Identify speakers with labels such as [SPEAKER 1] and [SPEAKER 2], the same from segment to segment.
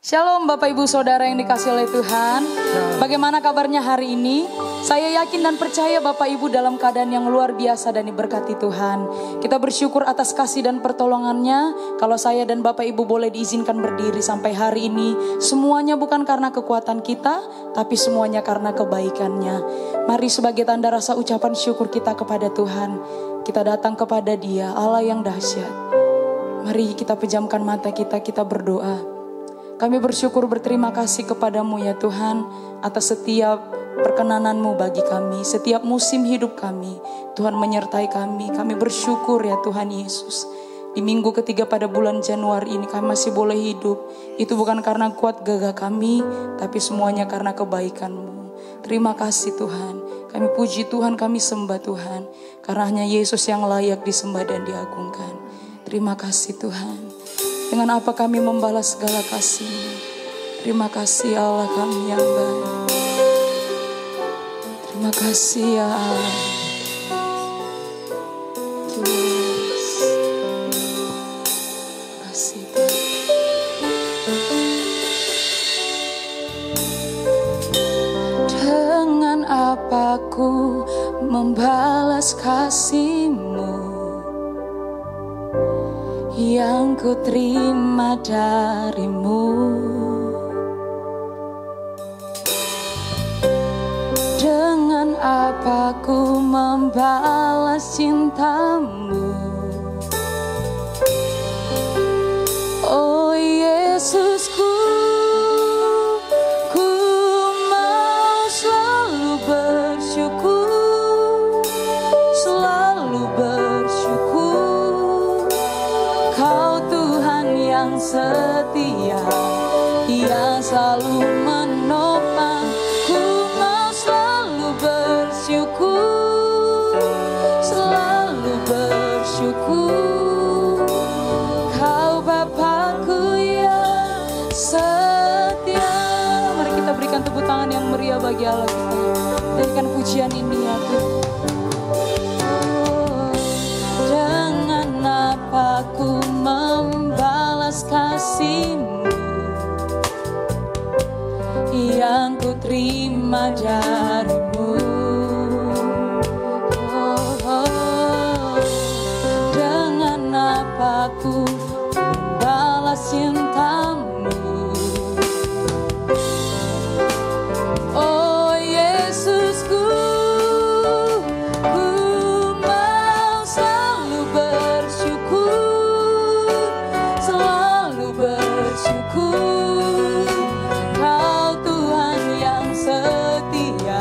[SPEAKER 1] Shalom Bapak Ibu Saudara yang dikasihi oleh Tuhan. Bagaimana kabarnya hari ini? Saya yakin dan percaya Bapak Ibu dalam keadaan yang luar biasa dan diberkati Tuhan. Kita bersyukur atas kasih dan pertolongannya. Kalau saya dan Bapak Ibu boleh diizinkan berdiri sampai hari ini, semuanya bukan karena kekuatan kita, tapi semuanya karena kebaikannya. Mari sebagai tanda rasa ucapan syukur kita kepada Tuhan, kita datang kepada Dia, Allah yang dahsyat. Mari kita pejamkan mata kita berdoa. Kami bersyukur berterima kasih kepadamu ya Tuhan atas setiap perkenananmu bagi kami. Setiap musim hidup kami, Tuhan menyertai kami. Kami bersyukur ya Tuhan Yesus. Di minggu ketiga pada bulan Januari ini kami masih boleh hidup. Itu bukan karena kuat gagah kami, tapi semuanya karena kebaikan-Mu. Terima kasih Tuhan. Kami puji Tuhan, kami sembah Tuhan. Karena hanya Yesus yang layak disembah dan diagungkan. Terima kasih Tuhan. Dengan apa kami membalas segala kasih-Mu. Terima kasih Allah kami yang baik. Terima kasih ya Allah. Terima kasih Tuhan. Dengan apa ku membalas kasih-Mu yang ku terima dari-Mu. Dengan apa ku membalas cinta-Mu, oh Yesusku. Ku mau selalu bersyukur, selalu bersyukur. Kau Tuhan yang setia, yang selalu menopang. Ku mau selalu bersyukur, selalu bersyukur. Kau Bapakku yang setia. Mari kita berikan tepuk tangan yang meriah bagi Allah kita. Berikan pujian ini ya Tuhan. Dengan apa ku membalas kasih-Mu yang ku terima dari-Mu. Dengan apa ku membalas cinta-Mu, oh Yesusku. Ku mau selalu bersyukur, selalu bersyukur. Kau Tuhan yang setia,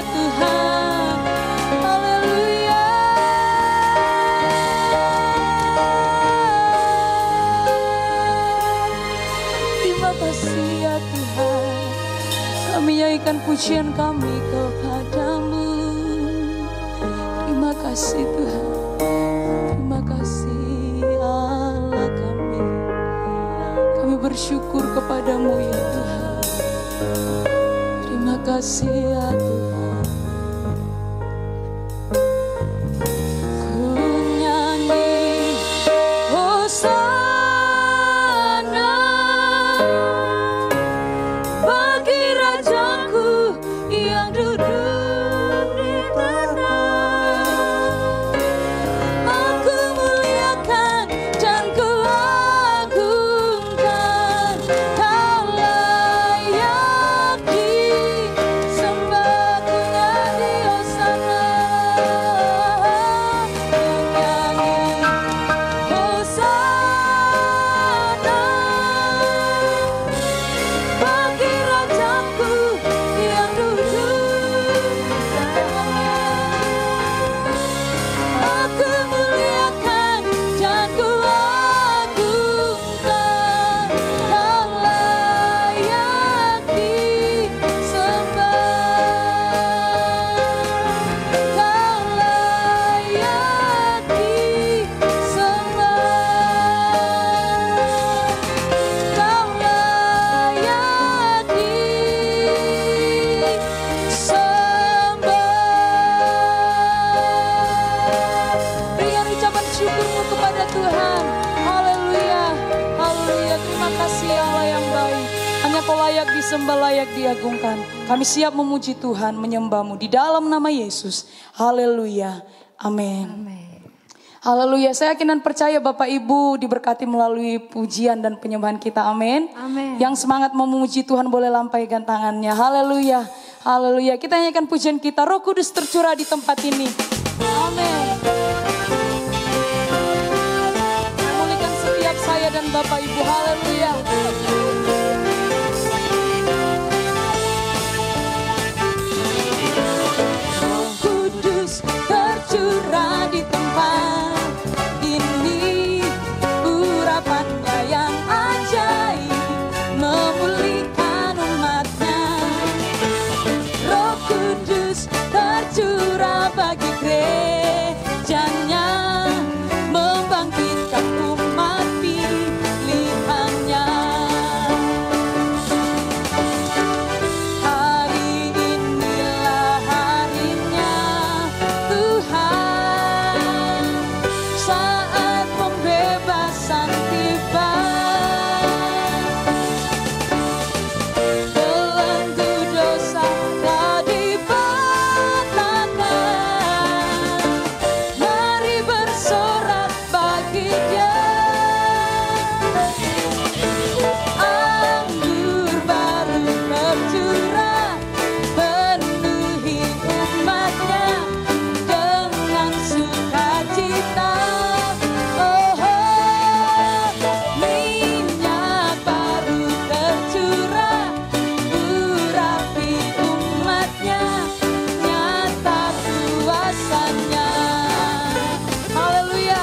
[SPEAKER 1] Tuhan. Haleluya. Terima kasih ya Tuhan. Kami nyanyikan pujian kami kepadamu. Terima kasih Tuhan. Terima kasih Allah kami. Kami bersyukur kepadamu ya Tuhan. Terima kasih ya Tuhan. Ku nyanyi Hosana bagi Rajaku yang duduk di tanah. Aku muliakan dan ku agungkan, Kau layak disembah. Ku nyanyi Hosana, ku nyanyi Hosana bagi Rajaku yang duduk di tanah. Aku muliakan dan ku agungkan, Kau layak disembah. Kau layak disembah. Kau layak disembah. Berikan ucapan syukurmu kepada Tuhan. Haleluya, haleluya. Terima kasih Allah yang baik. Hanya Kau layak disembah, layak diagungkan. Kami siap memuji Tuhan, menyembah-Mu di dalam nama Yesus. Haleluya, amin. Haleluya, saya yakin dan percaya Bapak Ibu diberkati melalui pujian dan penyembahan kita, amin.
[SPEAKER 2] Amin.
[SPEAKER 1] Yang semangat memuji Tuhan boleh lampaikan tangannya, haleluya. Haleluya, kita nyanyikan pujian kita, Roh Kudus tercurah di tempat ini. Amin. Memulihkan setiap saya dan Bapak Ibu, haleluya. Roh Kudus tercurah di tempat ini, urapannya yang ajaib memulihkan umatnya. Roh Kudus tercurah bagi gerejanya, membangkitkan umat pilihannya. Hari inilah harinya Tuhan, saat pembebasan tiba. Belenggu dosa telah dipatahkan. Mari bersorak bagi Dia. Anggur baru tercurah, penuhi umatnya dengan sukacita. Oh, minyak baru tercurah, urapi umatnya, nyata kuasanya. Haleluya,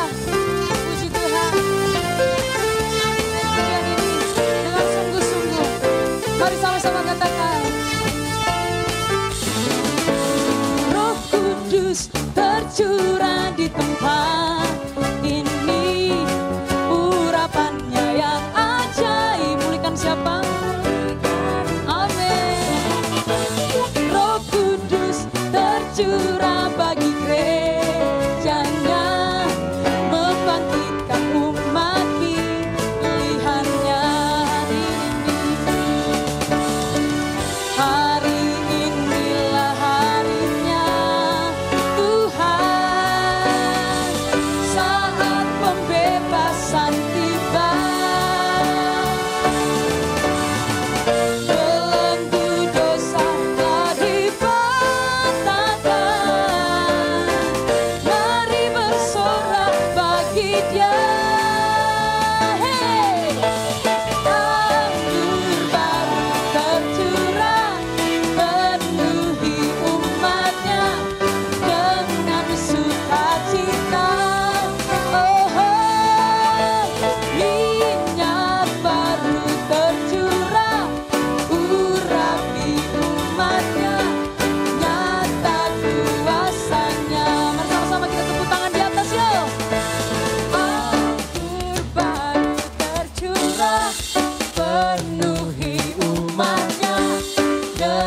[SPEAKER 1] puji Tuhan. Pujian ini dengan sungguh-sungguh, mari sama-sama katakan. Roh Kudus tercurah di tempat ini, urapannya yang ajaib. Mulihkan siapa? Amin. Roh Kudus tercurah bagi gerejanya, membangkitkan umat pilihannya. Hari inilah harinya Tuhan,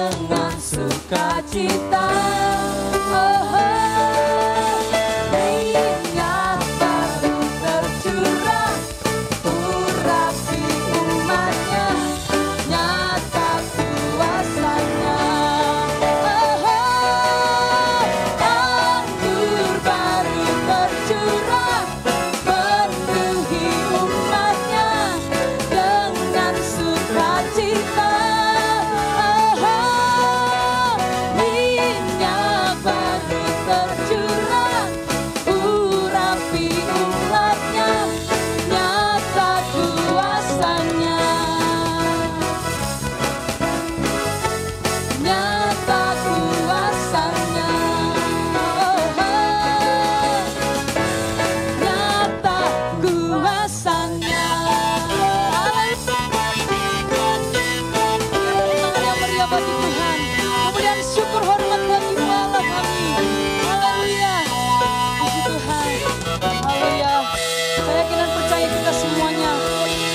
[SPEAKER 1] dengan sukacita. Oh, minyak baru tercurah, urapi umatnya, nyata kuasanya. Anggur baru tercurah, penuhi umatnya dengan sukacita. Minyak baru tercurah, urapi umatnya, nyata kuasanya. Nyata kuasanya. Nyata kuasanya. Tangan yang meriah bagi Tuhan. Kemuliaan syukur hormat bagi Allah kami. Haleluya. Puji Tuhan. Haleluya. Saya yakin dan percaya kita semuanya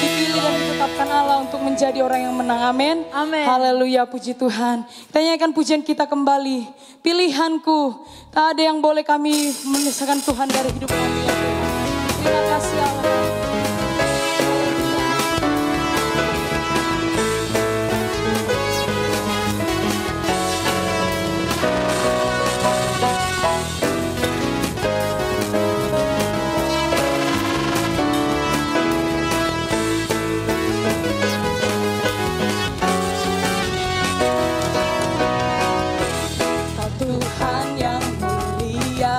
[SPEAKER 1] dipilih dan ditetapkan Allah untuk menjadi orang yang menang. Amin.
[SPEAKER 2] Amin.
[SPEAKER 1] Haleluya, puji Tuhan. Kita nyanyikan pujian kita kembali. Pilihanku. Tak ada yang boleh kami memisahkan Tuhan dari hidup kami. Ya Tuhan. Terima kasih Allah. Kau Tuhan yang mulia,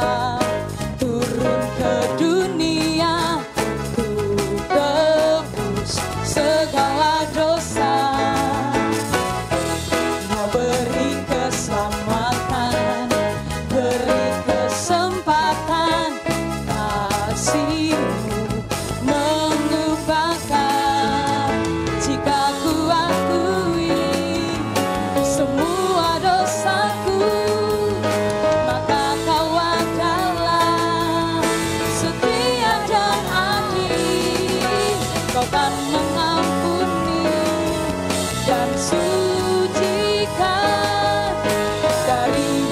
[SPEAKER 1] turun ke dunia, untuk tebus segala dosa. Mau beri keselamatan, beri kesempatan, kasih-Mu mengubahkan. Jika ku akui semua dosaku, maka Kau adalah setia dan adil. Kau kan mengampuni dan sucikan dari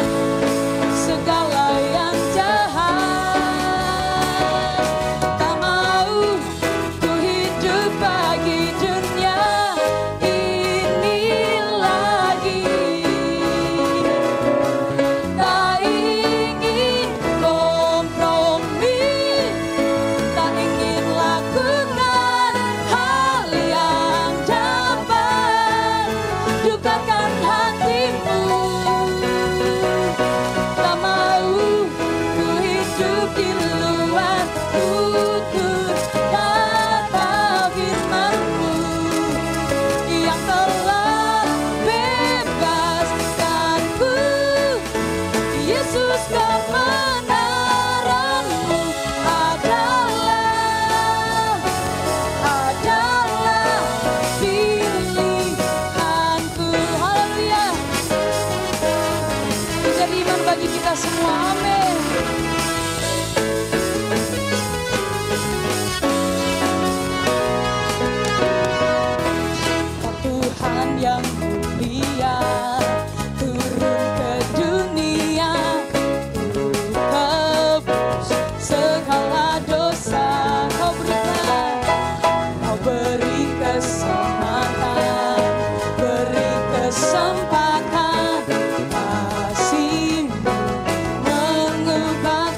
[SPEAKER 1] segala yang jahat. Tak mau ku hidup bagi dunia ini lagi. Tak ingin kompromi, tak ingin lakukan hal yang dapat dukakan hatimu. Tak mau ku hidup di luar tutur kata firman-Mu yang telah bebaskanku. Yesus, kebenaran-Mu adalah pilihanku. Haleluya. Menjadi iman bagi kita semua. Amin. Kau Tuhan yang mulia, turun ke dunia, untuk tebus segala dosa. Kau beri keselamatan, beri kesempatan, kasih-Mu mengubah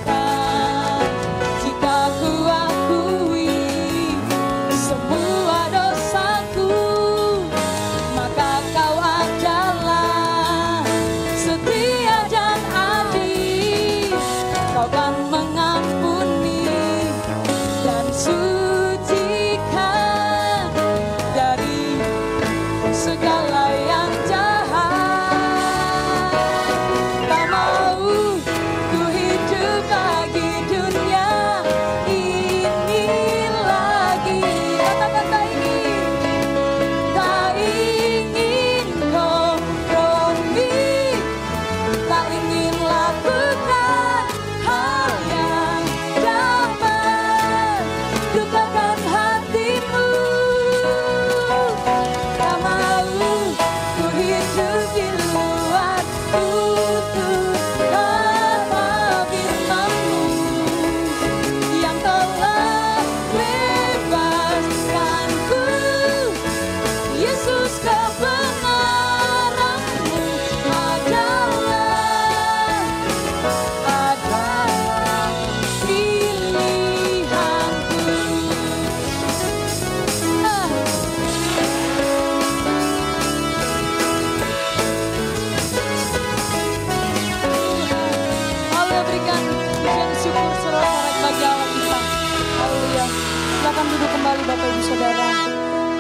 [SPEAKER 1] Bapak Ibu Saudara,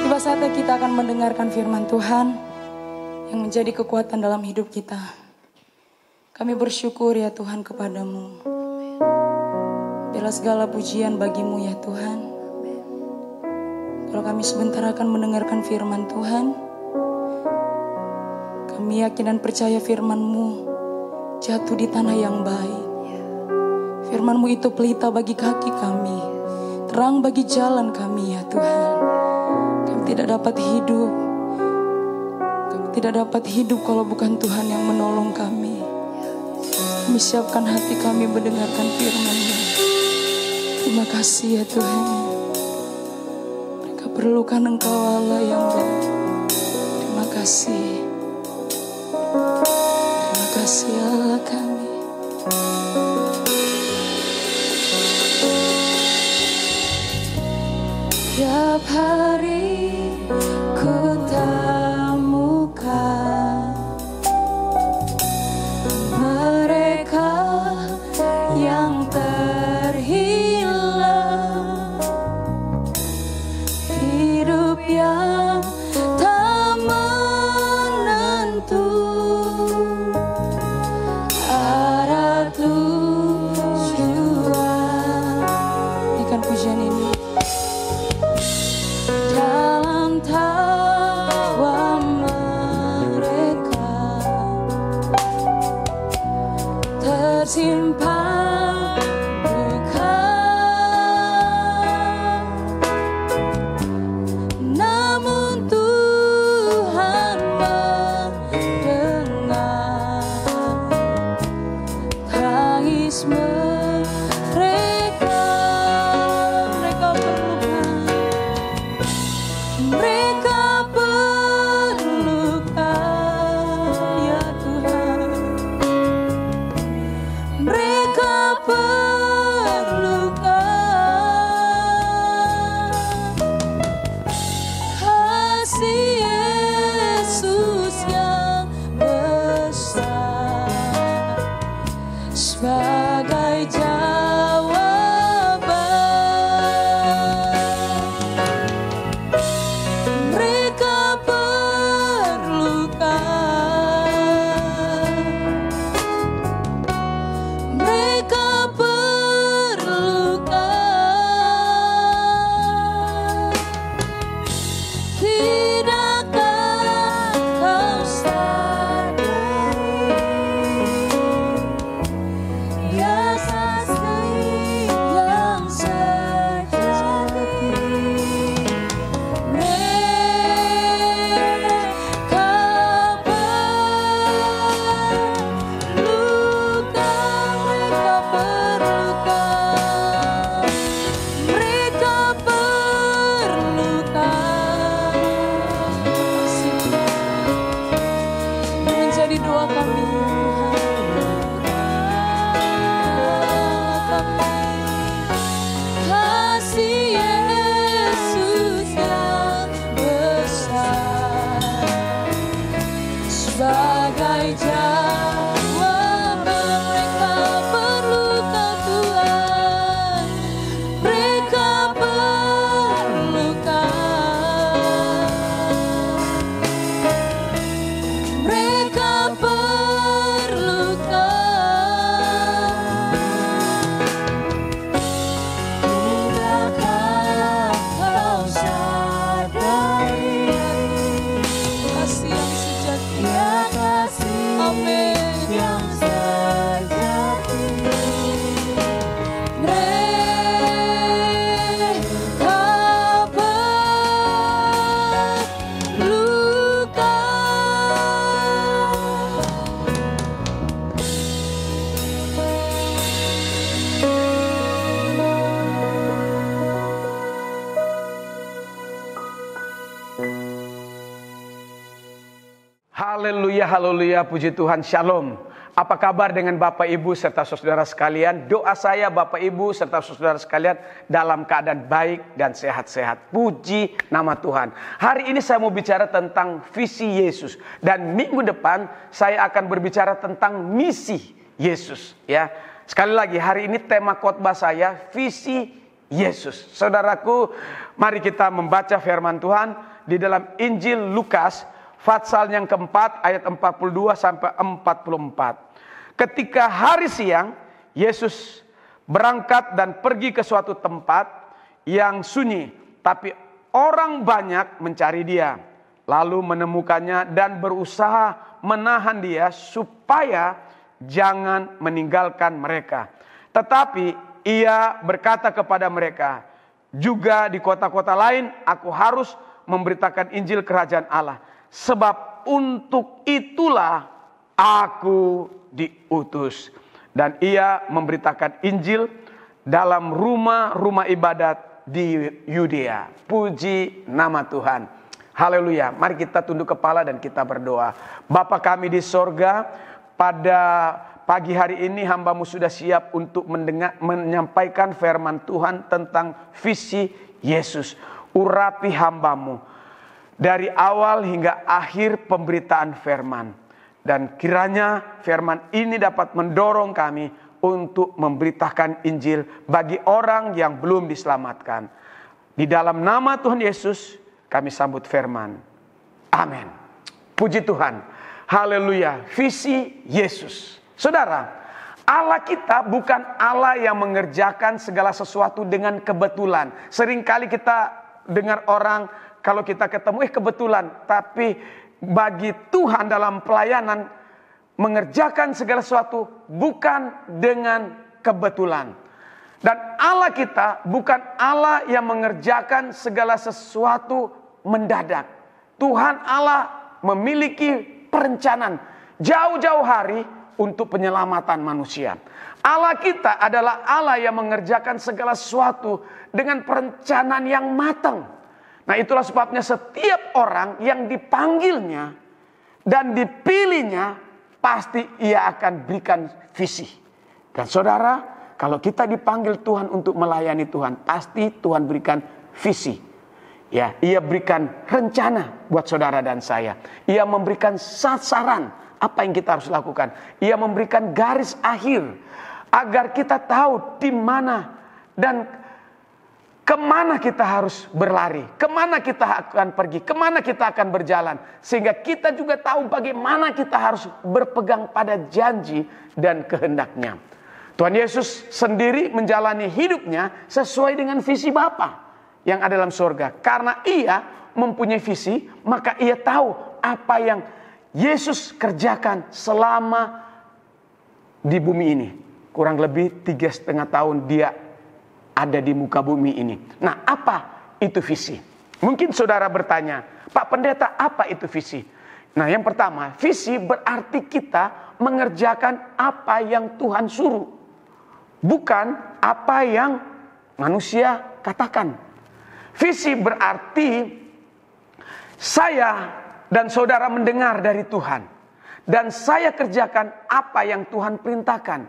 [SPEAKER 1] tiba saatnya kita akan mendengarkan firman Tuhan yang menjadi kekuatan dalam hidup kita. Kami bersyukur ya Tuhan kepadamu. Bela segala pujian bagimu ya Tuhan. Kalau kami sebentar akan mendengarkan firman Tuhan, kami yakin dan percaya firman-Mu jatuh di tanah yang baik. Firman-Mu itu pelita bagi kaki kami, terang bagi jalan kami ya Tuhan. Kami tidak dapat hidup. Kami tidak dapat hidup kalau bukan Tuhan yang menolong kami. Kami siapkan hati kami mendengarkan firman-Mu. Terima kasih ya Tuhan. Mereka perlukan Engkau Allah yang baik. Terima kasih. Terima kasih Allah kami. Tiap hari ku temukan mereka yang terhilang, hidup yang tak menentu, arah tujuan. Ikan pujian ini dalam tawa mereka tersimpan luka, namun Tuhan mendengar tangis mereka. Mereka perlukan, mereka perlukan ya Tuhan. Mereka perlukan kasih Yesus yang besar sebagai jawaban. Mereka perlukan, mereka perlukan. Tidakkah kau sadari kasih yang sejati? Mereka perlukan, mereka perlukan. Menjadi doa kami kasih Yesus yang besar sebagai jawaban. Mereka perlukan Tuhan, mereka perlukan, mereka perlukan. Tidakkah kau sadari kasih yang sejati? Amin. Yang sejati. Mereka perlukan.
[SPEAKER 2] Haleluya, haleluya, puji Tuhan, shalom. Apa kabar dengan Bapak Ibu serta saudara sekalian? Doa saya Bapak Ibu serta saudara sekalian dalam keadaan baik dan sehat-sehat. Puji nama Tuhan. Hari ini saya mau bicara tentang visi Yesus. Dan minggu depan saya akan berbicara tentang misi Yesus. Ya, sekali lagi hari ini tema khotbah saya visi Yesus. Saudaraku, mari kita membaca firman Tuhan di dalam Injil Lukas pasal yang keempat ayat 42 sampai 44. Ketika hari siang, Yesus berangkat dan pergi ke suatu tempat yang sunyi, tapi orang banyak mencari dia. Lalu menemukannya dan berusaha menahan dia supaya jangan meninggalkan mereka. Tetapi ia berkata kepada mereka, juga di kota-kota lain aku harus memberitakan Injil kerajaan Allah. Sebab untuk itulah aku diutus. Dan ia memberitakan Injil dalam rumah-rumah ibadat di Yudea. Puji nama Tuhan. Haleluya. Mari kita tunduk kepala dan kita berdoa. Bapa kami di sorga, pada pagi hari ini hamba-Mu sudah siap untuk menyampaikan firman Tuhan tentang visi Yesus. Urapi hamba-Mu dari awal hingga akhir pemberitaan firman. Dan kiranya firman ini dapat mendorong kami untuk memberitakan Injil bagi orang yang belum diselamatkan. Di dalam nama Tuhan Yesus kami sambut firman. Amin. Puji Tuhan. Haleluya. Visi Yesus. Saudara, Allah kita bukan Allah yang mengerjakan segala sesuatu dengan kebetulan. Seringkali kita dengar orang kalau kita ketemu kebetulan. Tapi bagi Tuhan dalam pelayanan mengerjakan segala sesuatu bukan dengan kebetulan. Dan Allah kita bukan Allah yang mengerjakan segala sesuatu mendadak. Tuhan Allah memiliki perencanaan jauh-jauh hari untuk penyelamatan manusia. Allah kita adalah Allah yang mengerjakan segala sesuatu dengan perencanaan yang matang. Nah, itulah sebabnya setiap orang yang dipanggilnya dan dipilihnya pasti ia akan berikan visi. Dan saudara, kalau kita dipanggil Tuhan untuk melayani Tuhan, pasti Tuhan berikan visi. Ya, ia berikan rencana buat saudara dan saya. Ia memberikan sasaran apa yang kita harus lakukan. Ia memberikan garis akhir agar kita tahu di mana dan kemana kita harus berlari, kemana kita akan pergi, kemana kita akan berjalan. Sehingga kita juga tahu bagaimana kita harus berpegang pada janji dan kehendaknya. Tuhan Yesus sendiri menjalani hidupnya sesuai dengan visi Bapa yang ada dalam surga. Karena ia mempunyai visi, maka ia tahu apa yang Yesus kerjakan selama di bumi ini. Kurang lebih 3,5 tahun dia ada di muka bumi ini. Nah, apa itu visi? Mungkin saudara bertanya, Pak Pendeta, apa itu visi? Nah, yang pertama, visi berarti kita mengerjakan apa yang Tuhan suruh, bukan apa yang manusia katakan. Visi berarti saya dan saudara mendengar dari Tuhan. Dan saya kerjakan apa yang Tuhan perintahkan.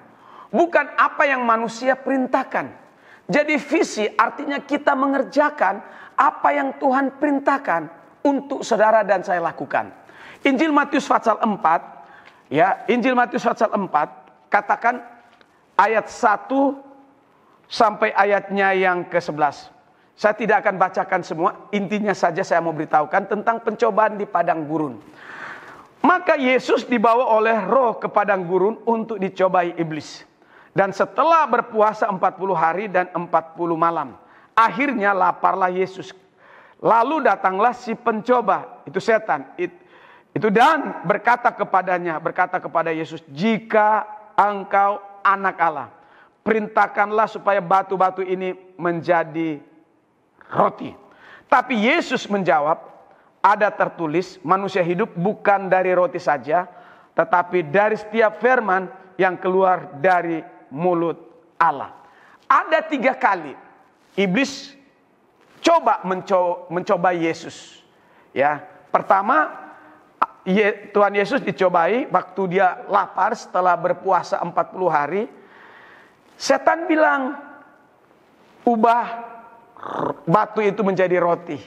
[SPEAKER 2] Bukan apa yang manusia perintahkan. Jadi visi artinya kita mengerjakan apa yang Tuhan perintahkan untuk saudara dan saya lakukan. Injil Matius pasal 4. Ya, Injil Matius pasal 4. Katakan ayat 1 sampai ayatnya yang ke-11. Saya tidak akan bacakan semua, intinya saja saya mau beritahukan tentang pencobaan di padang gurun. Maka Yesus dibawa oleh Roh ke padang gurun untuk dicobai iblis. Dan setelah berpuasa 40 hari dan 40 malam, akhirnya laparlah Yesus. Lalu datanglah si pencoba, itu setan, itu dan berkata kepada Yesus, jika engkau anak Allah, perintahkanlah supaya batu-batu ini menjadi roti. Tapi Yesus menjawab, ada tertulis, manusia hidup bukan dari roti saja, tetapi dari setiap firman yang keluar dari mulut Allah. Ada 3 kali iblis mencoba Yesus. Ya, pertama Tuhan Yesus dicobai waktu dia lapar setelah berpuasa 40 hari. Setan bilang, ubah batu itu menjadi roti.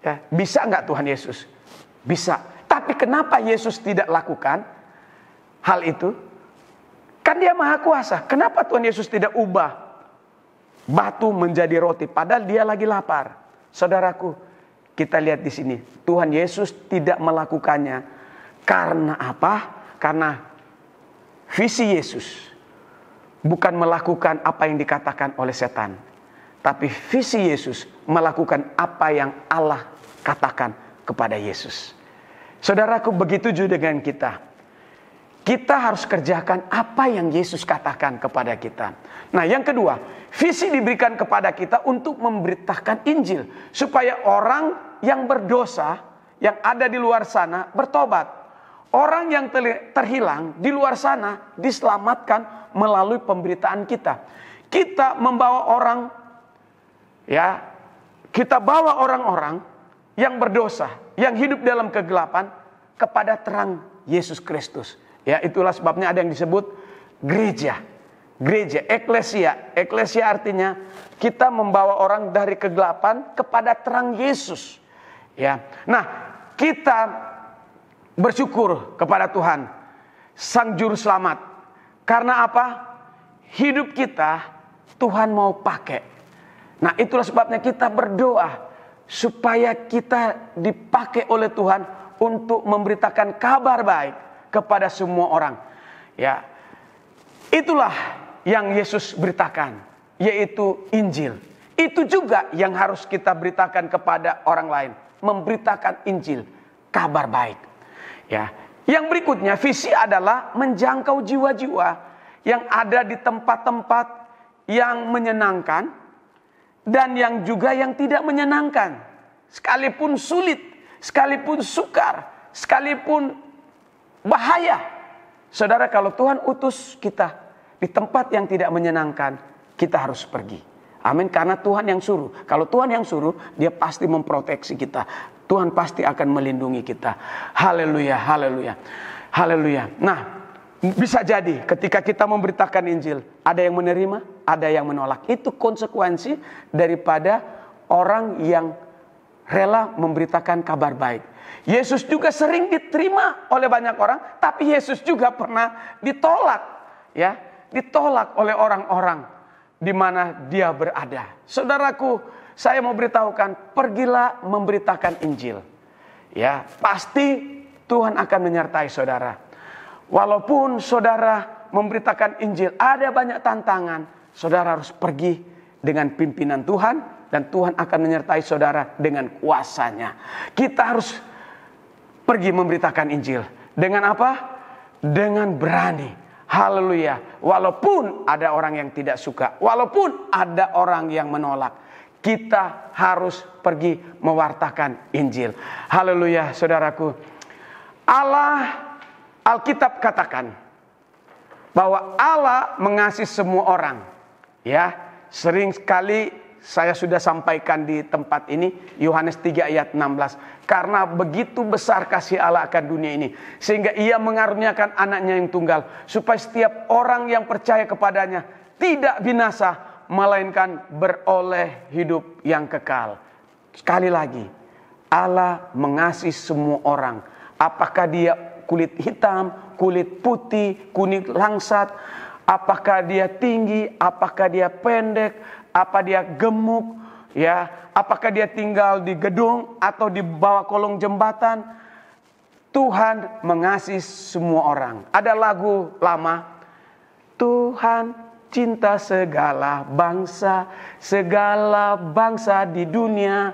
[SPEAKER 2] Ya, bisa enggak Tuhan Yesus? Bisa. Tapi kenapa Yesus tidak lakukan hal itu? Kan dia maha kuasa. Kenapa Tuhan Yesus tidak ubah batu menjadi roti, padahal dia lagi lapar. Saudaraku, kita lihat di sini, Tuhan Yesus tidak melakukannya karena apa? Karena visi Yesus bukan melakukan apa yang dikatakan oleh setan, tapi visi Yesus melakukan apa yang Allah katakan kepada Yesus. Saudaraku, begitu juga dengan kita. Kita harus kerjakan apa yang Yesus katakan kepada kita. Nah, yang kedua, visi diberikan kepada kita untuk memberitakan Injil, supaya orang yang berdosa, yang ada di luar sana, bertobat. Orang yang terhilang di luar sana diselamatkan melalui pemberitaan kita. Kita membawa orang, ya, kita bawa orang-orang yang berdosa, yang hidup dalam kegelapan kepada terang Yesus Kristus. Ya, itulah sebabnya ada yang disebut gereja. Gereja, eklesia. Eklesia artinya kita membawa orang dari kegelapan kepada terang Yesus. Ya. Nah, kita bersyukur kepada Tuhan, Sang Juru Selamat. Karena apa? Hidup kita Tuhan mau pakai. Nah, itulah sebabnya kita berdoa supaya kita dipakai oleh Tuhan untuk memberitakan kabar baik kepada semua orang. Ya, itulah yang Yesus beritakan, yaitu Injil. Itu juga yang harus kita beritakan kepada orang lain, memberitakan Injil, kabar baik. Ya, yang berikutnya visi adalah menjangkau jiwa-jiwa yang ada di tempat-tempat yang menyenangkan dan yang juga yang tidak menyenangkan. Sekalipun sulit, sekalipun sukar, sekalipun bahaya. Saudara, kalau Tuhan utus kita di tempat yang tidak menyenangkan, kita harus pergi. Amin, karena Tuhan yang suruh. Kalau Tuhan yang suruh, dia pasti memproteksi kita. Tuhan pasti akan melindungi kita. Haleluya, haleluya, haleluya. Nah, bisa jadi ketika kita memberitakan Injil, ada yang menerima, ada yang menolak. Itu konsekuensi daripada orang yang rela memberitakan kabar baik. Yesus juga sering diterima oleh banyak orang, tapi Yesus juga pernah ditolak, ya, ditolak oleh orang-orang di mana dia berada. Saudaraku, saya mau beritahukan, pergilah memberitakan Injil. Ya, pasti Tuhan akan menyertai saudara. Walaupun saudara memberitakan Injil, ada banyak tantangan, saudara harus pergi dengan pimpinan Tuhan, dan Tuhan akan menyertai saudara dengan kuasanya. Kita harus pergi memberitakan Injil. Dengan apa? Dengan berani. Haleluya. Walaupun ada orang yang tidak suka, walaupun ada orang yang menolak, kita harus pergi mewartakan Injil. Haleluya, saudaraku. Alkitab katakan bahwa Allah mengasihi semua orang. Ya, sering sekali saya sudah sampaikan di tempat ini, Yohanes 3 ayat 16. Karena begitu besar kasih Allah akan dunia ini, sehingga ia mengaruniakan anaknya yang tunggal, supaya setiap orang yang percaya kepadanya tidak binasa, melainkan beroleh hidup yang kekal. Sekali lagi, Allah mengasihi semua orang. Apakah dia kulit hitam, kulit putih, kuning langsat, apakah dia tinggi, apakah dia pendek, apa dia gemuk, ya, apakah dia tinggal di gedung atau di bawah kolong jembatan, Tuhan mengasihi semua orang. Ada lagu lama, Tuhan cinta segala bangsa di dunia.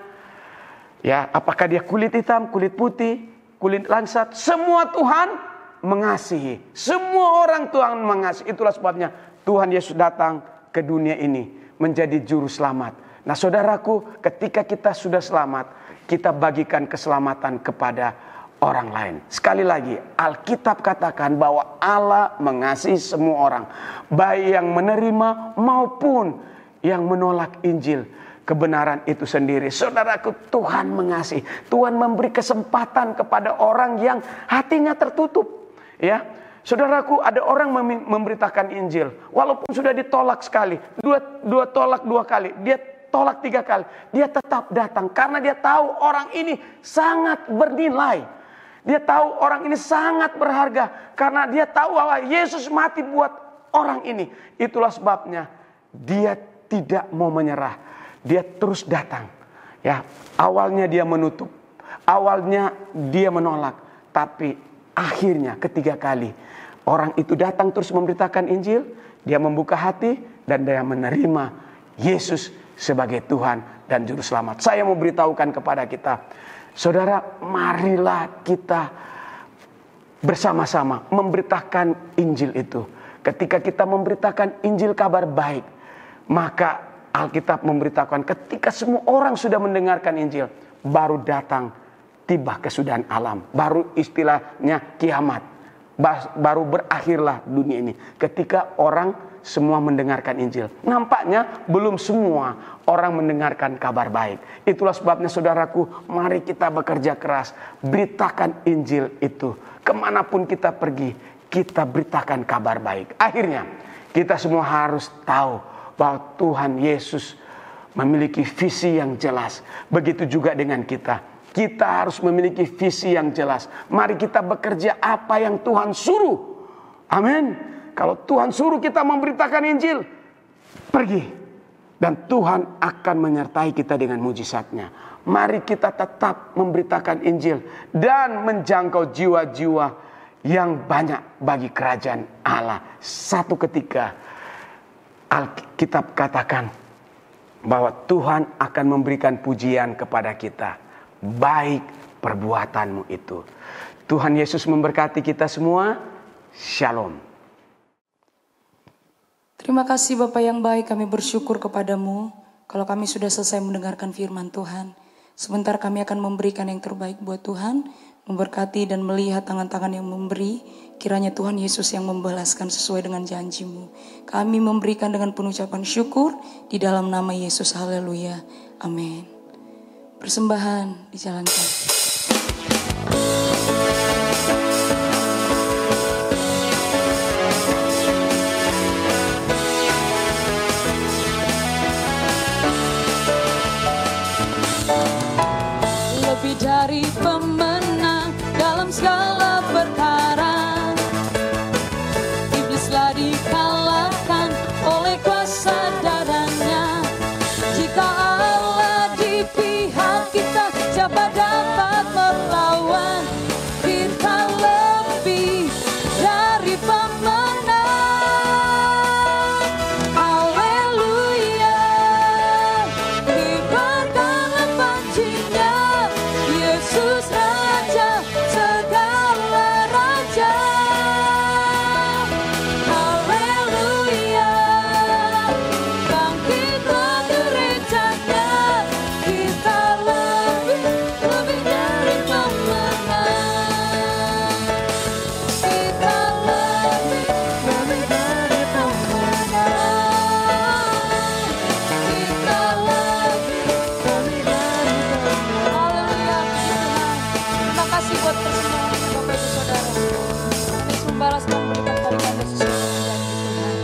[SPEAKER 2] Ya, apakah dia kulit hitam, kulit putih, kulit langsat, semua Tuhan mengasihi. Semua orang Tuhan mengasihi. Itulah sebabnya Tuhan Yesus datang ke dunia ini menjadi juru selamat. Nah, saudaraku, ketika kita sudah selamat, kita bagikan keselamatan kepada orang lain. Sekali lagi, Alkitab katakan bahwa Allah mengasihi semua orang, baik yang menerima maupun yang menolak Injil, kebenaran itu sendiri. Saudaraku, Tuhan mengasihi. Tuhan memberi kesempatan kepada orang yang hatinya tertutup. Ya, saudaraku, ada orang memberitakan Injil, walaupun sudah ditolak sekali, tolak dua kali, dia tolak 3 kali, dia tetap datang karena dia tahu orang ini sangat bernilai. Dia tahu orang ini sangat berharga karena dia tahu bahwa Yesus mati buat orang ini. Itulah sebabnya dia tidak mau menyerah. Dia terus datang. Ya, awalnya dia menutup, awalnya dia menolak, tapi akhirnya ketiga kali orang itu datang terus memberitakan Injil, dia membuka hati dan dia menerima Yesus sebagai Tuhan dan Juru Selamat. Saya mau beritahukan kepada kita, saudara, marilah kita bersama-sama memberitakan Injil itu. Ketika kita memberitakan Injil kabar baik, maka Alkitab memberitakan ketika semua orang sudah mendengarkan Injil, baru datang tiba kesudahan alam. Baru istilahnya kiamat. Baru berakhirlah dunia ini. Ketika orang semua mendengarkan Injil. Nampaknya belum semua orang mendengarkan kabar baik. Itulah sebabnya saudaraku, mari kita bekerja keras. Beritakan Injil itu. Kemanapun kita pergi, kita beritakan kabar baik. Akhirnya kita semua harus tahu bahwa Tuhan Yesus memiliki visi yang jelas. Begitu juga dengan kita. Kita harus memiliki visi yang jelas. Mari kita bekerja apa yang Tuhan suruh. Amin. Kalau Tuhan suruh kita memberitakan Injil, pergi. Dan Tuhan akan menyertai kita dengan mujizatnya. Mari kita tetap memberitakan Injil dan menjangkau jiwa-jiwa yang banyak bagi kerajaan Allah. Satu ketika Alkitab katakan bahwa Tuhan akan memberikan pujian kepada kita. Baik perbuatanmu itu. Tuhan Yesus memberkati kita semua. Shalom.
[SPEAKER 1] Terima kasih Bapak yang baik, kami bersyukur kepadamu. Kalau kami sudah selesai mendengarkan firman Tuhan, sebentar kami akan memberikan yang terbaik buat Tuhan, memberkati dan melihat tangan-tangan yang memberi. Kiranya Tuhan Yesus yang membalaskan sesuai dengan janjimu. Kami memberikan dengan penuh ucapan syukur di dalam nama Yesus. Haleluya. Amin. Persembahan dijalankan. Lebih dari pemenang dalam segala perkara, iblislah dikalahkan oleh kuasa darahnya. Jika Allah di pihak kita, siapa dapat melawan? Kita lebih dari pemenang. Haleluya, kibarkanlah pancinya, Yesus Raja segala raja. Haleluya, bangkitlah gerejanya, kita lebih dari pemenang. Kita lebih dari pemenang. Kita lebih dari pemenang. Haleluya. Terima kasih buat persembahan Bapak Ibu Saudara. Kami membalas dan memberikan kalian sesuai dengan janji Tuhan.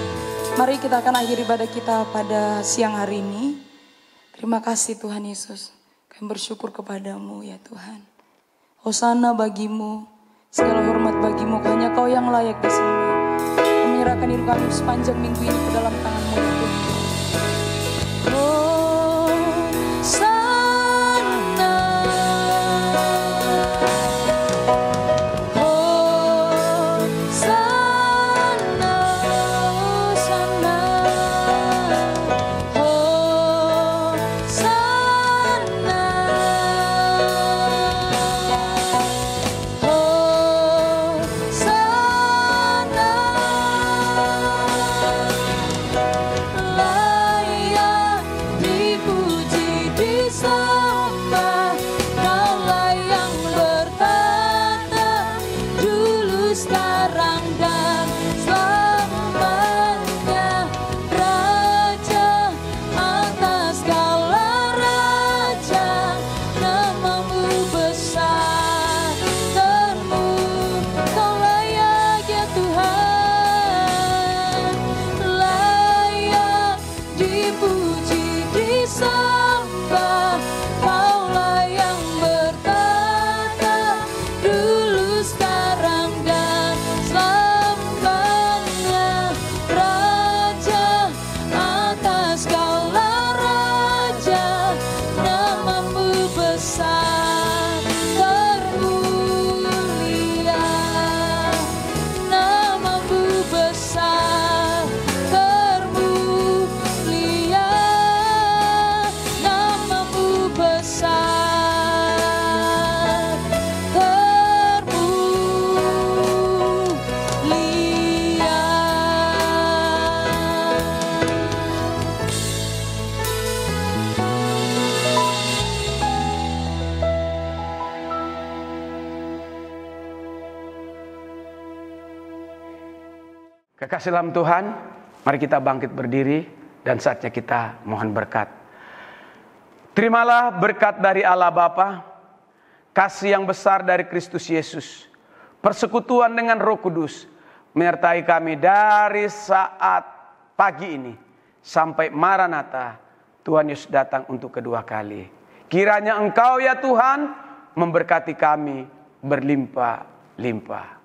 [SPEAKER 1] Mari kita akan akhiri ibadah kita pada siang hari ini. Terima kasih Tuhan Yesus. Kami bersyukur kepadamu ya Tuhan. Hosana bagimu, segala hormat bagimu, hanya Kau yang layak disembah. Kami menyerahkan diri kami sepanjang minggu ini ke dalam tangan-Mu ya Tuhan. Hosana, Hosana, Hosana, Hosana, layak dipuji disembah, Kaulah yang bertata dulu sekarang dan selamanya, Raja atas segala raja, namamu besar termu, Kau layak ya Tuhan, layak dipuji disembah, Kaulah yang bertata dulu sekarang dan selamanya,
[SPEAKER 2] Kekasih dalam Tuhan, mari kita bangkit berdiri dan saatnya kita mohon berkat. Terimalah berkat dari Allah Bapa, kasih yang besar dari Kristus Yesus, persekutuan dengan Roh Kudus menyertai kami dari saat pagi ini sampai Maranatha, Tuhan Yesus datang untuk kedua kali. Kiranya Engkau ya Tuhan memberkati kami berlimpah-limpah.